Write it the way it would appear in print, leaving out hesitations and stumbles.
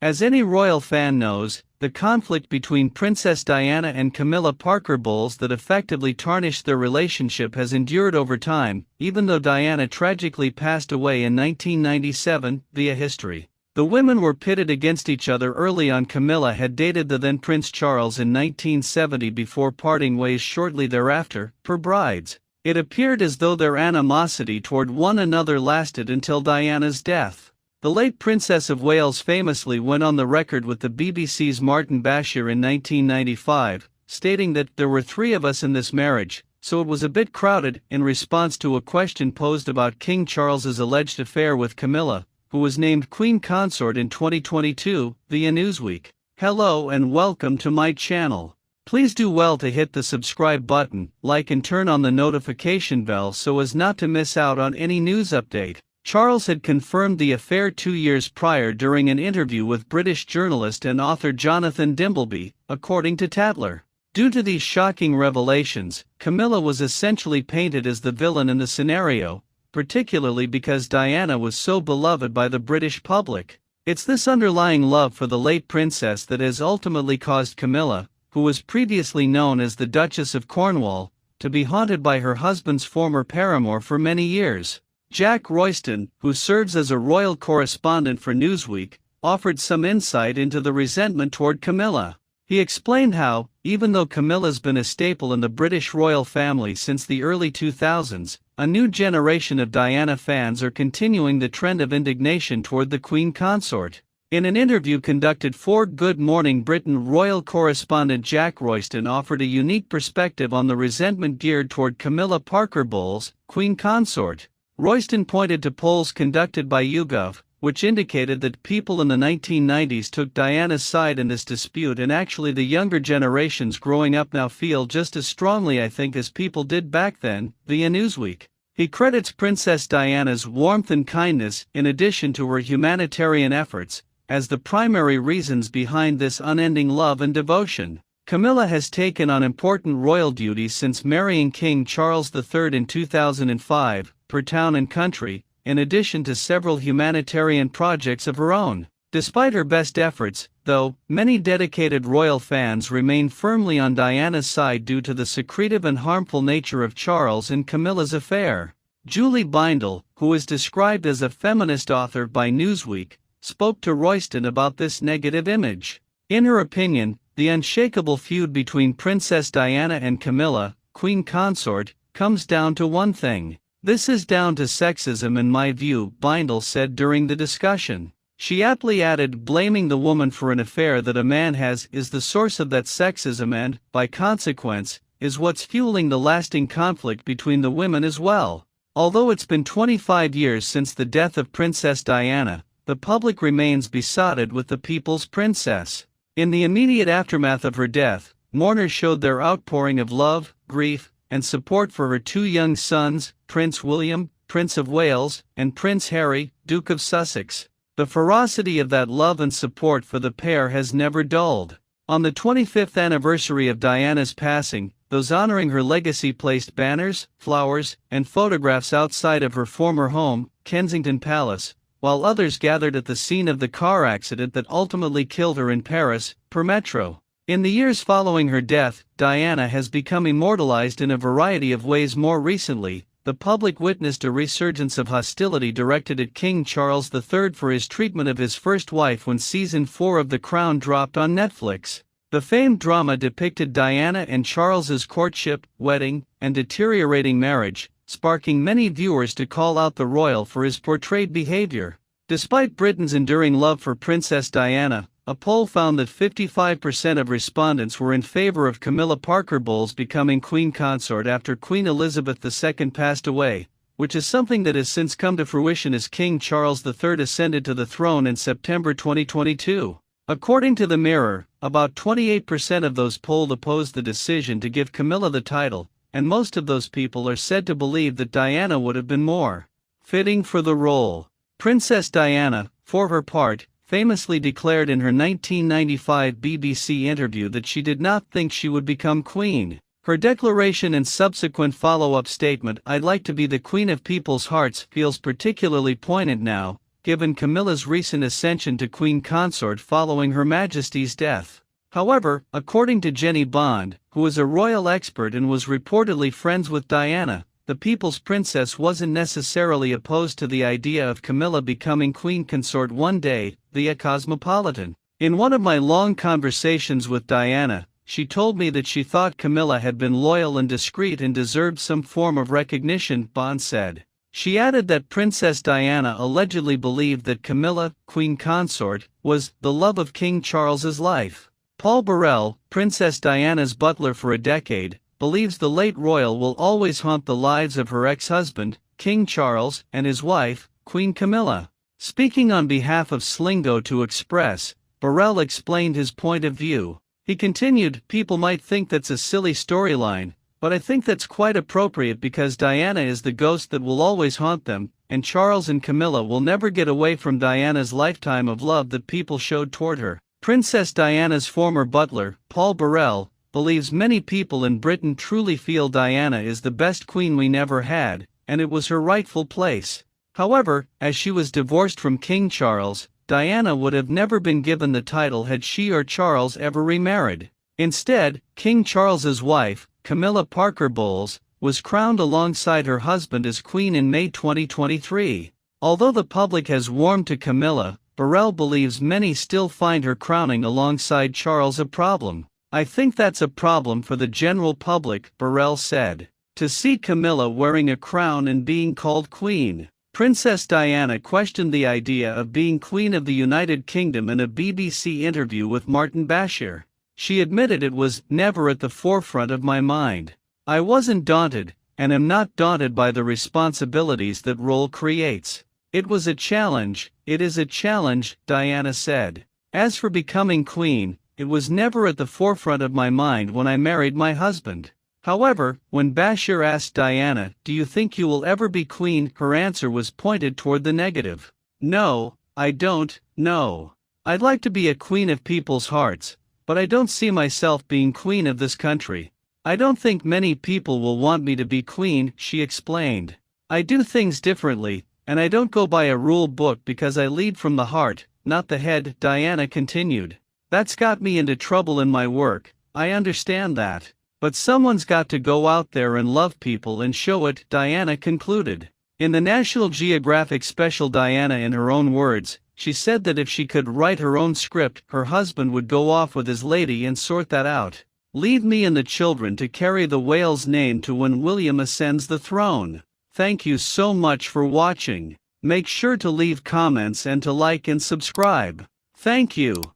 As any royal fan knows, the conflict between Princess Diana and Camilla Parker Bowles that effectively tarnished their relationship has endured over time, even though Diana tragically passed away in 1997, via history. The women were pitted against each other early on. Camilla had dated the then Prince Charles in 1970 before parting ways shortly thereafter, per Brides. It appeared as though their animosity toward one another lasted until Diana's death. The late Princess of Wales famously went on the record with the BBC's Martin Bashir in 1995, stating that there were three of us in this marriage, so it was a bit crowded, in response to a question posed about King Charles's alleged affair with Camilla, who was named Queen Consort in 2022, via Newsweek. Hello and welcome to my channel. Please do well to hit the subscribe button, like and turn on the notification bell so as not to miss out on any news update. Charles had confirmed the affair 2 years prior during an interview with British journalist and author Jonathan Dimbleby, according to Tatler. Due to these shocking revelations, Camilla was essentially painted as the villain in the scenario, particularly because Diana was so beloved by the British public. It's this underlying love for the late princess that has ultimately caused Camilla, who was previously known as the Duchess of Cornwall, to be haunted by her husband's former paramour for many years. Jack Royston, who serves as a royal correspondent for Newsweek, offered some insight into the resentment toward Camilla. He explained how, even though Camilla's been a staple in the British royal family since the early 2000s, a new generation of Diana fans are continuing the trend of indignation toward the Queen Consort. In an interview conducted for Good Morning Britain, royal correspondent Jack Royston offered a unique perspective on the resentment geared toward Camilla Parker Bowles, Queen Consort. Royston pointed to polls conducted by YouGov, which indicated that people in the 1990s took Diana's side in this dispute, and actually the younger generations growing up now feel just as strongly, I think, as people did back then, via Newsweek. He credits Princess Diana's warmth and kindness, in addition to her humanitarian efforts, as the primary reasons behind this unending love and devotion. Camilla has taken on important royal duties since marrying King Charles III in 2005, per Town and Country, in addition to several humanitarian projects of her own. Despite her best efforts, though, many dedicated royal fans remain firmly on Diana's side due to the secretive and harmful nature of Charles and Camilla's affair. Julie Bindel, who is described as a feminist author by Newsweek, spoke to Royston about this negative image. In her opinion, the unshakable feud between Princess Diana and Camilla, Queen Consort, comes down to one thing. This is down to sexism in my view, Bindel said during the discussion. She aptly added, blaming the woman for an affair that a man has is the source of that sexism and, by consequence, is what's fueling the lasting conflict between the women as well. Although it's been 25 years since the death of Princess Diana, the public remains besotted with the people's princess. In the immediate aftermath of her death, mourners showed their outpouring of love, grief, and support for her two young sons, Prince William, Prince of Wales, and Prince Harry, Duke of Sussex. The ferocity of that love and support for the pair has never dulled. On the 25th anniversary of Diana's passing, those honoring her legacy placed banners, flowers, and photographs outside of her former home, Kensington Palace, while others gathered at the scene of the car accident that ultimately killed her in Paris, per Metro. In the years following her death, Diana has become immortalized in a variety of ways. More recently, the public witnessed a resurgence of hostility directed at King Charles III for his treatment of his first wife when Season 4 of The Crown dropped on Netflix. The famed drama depicted Diana and Charles's courtship, wedding, and deteriorating marriage, sparking many viewers to call out the royal for his portrayed behavior. Despite Britain's enduring love for Princess Diana, a poll found that 55% of respondents were in favor of Camilla Parker Bowles becoming Queen Consort after Queen Elizabeth II passed away, which is something that has since come to fruition as King Charles III ascended to the throne in September 2022. According to The Mirror, about 28% of those polled opposed the decision to give Camilla the title, and most of those people are said to believe that Diana would have been more fitting for the role. Princess Diana, for her part, famously declared in her 1995 BBC interview that she did not think she would become queen. Her declaration and subsequent follow-up statement, "I'd like to be the queen of people's hearts," feels particularly poignant now, given Camilla's recent ascension to Queen Consort following Her Majesty's death. However, according to Jenny Bond, who is a royal expert and was reportedly friends with Diana, the People's Princess wasn't necessarily opposed to the idea of Camilla becoming Queen Consort one day, via Cosmopolitan. In one of my long conversations with Diana, she told me that she thought Camilla had been loyal and discreet and deserved some form of recognition, Bond said. She added that Princess Diana allegedly believed that Camilla, Queen Consort, was the love of King Charles's life. Paul Burrell, Princess Diana's butler for a decade, believes the late royal will always haunt the lives of her ex-husband, King Charles, and his wife, Queen Camilla. Speaking on behalf of Slingo to Express, Burrell explained his point of view. He continued, "People might think that's a silly storyline, but I think that's quite appropriate because Diana is the ghost that will always haunt them, and Charles and Camilla will never get away from Diana's lifetime of love that people showed toward her." Princess Diana's former butler, Paul Burrell, believes many people in Britain truly feel Diana is the best queen we never had, and it was her rightful place. However, as she was divorced from King Charles, Diana would have never been given the title had she or Charles ever remarried. Instead, King Charles's wife, Camilla Parker Bowles, was crowned alongside her husband as queen in May 2023. Although the public has warmed to Camilla, Burrell believes many still find her crowning alongside Charles a problem. "I think that's a problem for the general public," Burrell said. To see Camilla wearing a crown and being called queen. Princess Diana questioned the idea of being Queen of the United Kingdom in a BBC interview with Martin Bashir. She admitted it was never at the forefront of my mind. "I wasn't daunted, and am not daunted by the responsibilities that role creates. It was a challenge, it is a challenge," Diana said. "As for becoming queen, it was never at the forefront of my mind when I married my husband." However, when Bashir asked Diana, "Do you think you will ever be queen?" her answer was pointed toward the negative. "No, I don't, no. I'd like to be a queen of people's hearts, but I don't see myself being queen of this country. I don't think many people will want me to be queen," she explained. "I do things differently, and I don't go by a rule book because I lead from the heart, not the head," Diana continued. "That's got me into trouble in my work, I understand that. But someone's got to go out there and love people and show it," Diana concluded. In the National Geographic special, Diana, in her own words, she said that if she could write her own script, her husband would go off with his lady and sort that out. "Leave me and the children to carry the whale's name to when William ascends the throne." Thank you so much for watching. Make sure to leave comments and to like and subscribe. Thank you.